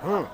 응.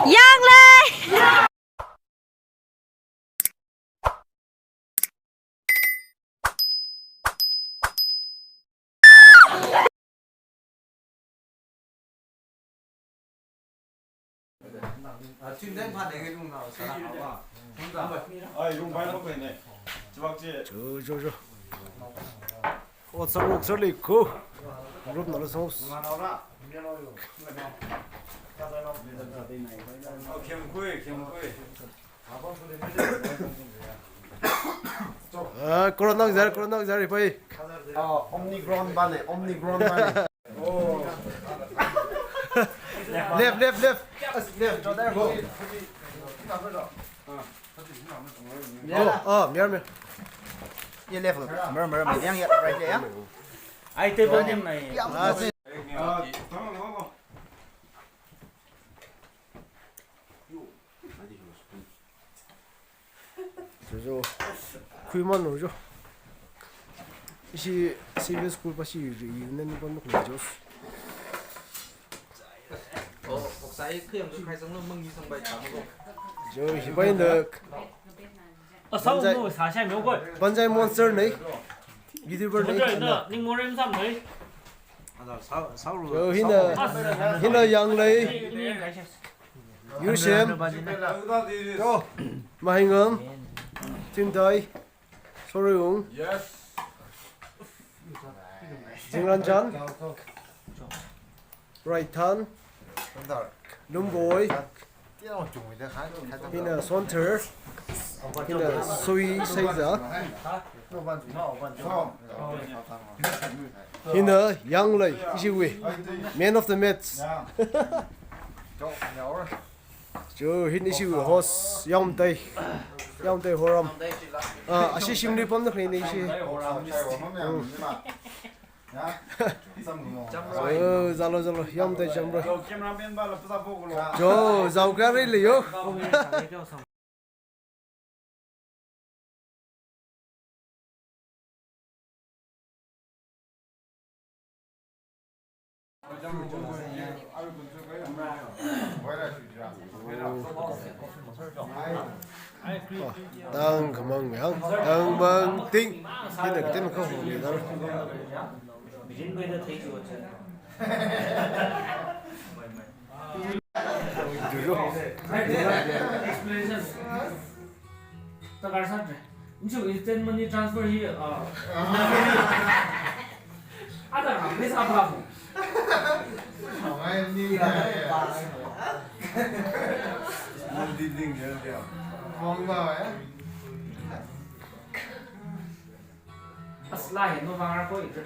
Giang Lê. 이거 많이 먹고 있네. 주박지. 저. 옥살 있고. 그럼 나를 소스. 캠구이. 코로나 자리 빨리. 옴니그론 바네. Left. 저 there go. 미안. Ye left. Mở mày đang hiện right there. Ai tới bên em này. 당근 먹어. 저 쿠이만 넣어줘. 이 CBS 스쿨 바시 있는 건 넣어줘. Cái không khai sống nó mưng như xong bài trắng rồi. 저 이번에 Sau nó xả xe miếu quậy. 반자이 몬스터 네. 유튜버 Một 네. đời nữa, nhưng muốn em xăm đấy. 저 히나 양레이 유심 저 마행음 팀다이 소르용 징란잔 라이탄 룸보이 히나 손터 히나 소이 세이자 히나 양레이 이시위 Man of the Match 저 히니시위 호스 영대 호람 아시 심리 뽑는 그네 이시 잘로 영대 점로 캠라면 발라 부사 보고. 저 자우가리리요 Không em xả đấy cho xong. 땅 그만명 땅방 띵 근데 그때는 그거 봅니다 Đến bây giờ thấy chưa chứ? Explanation. Ta कर सकते हैं. इनसे instant money transfer ही ada habis apa? Aslah itu bang aku itu.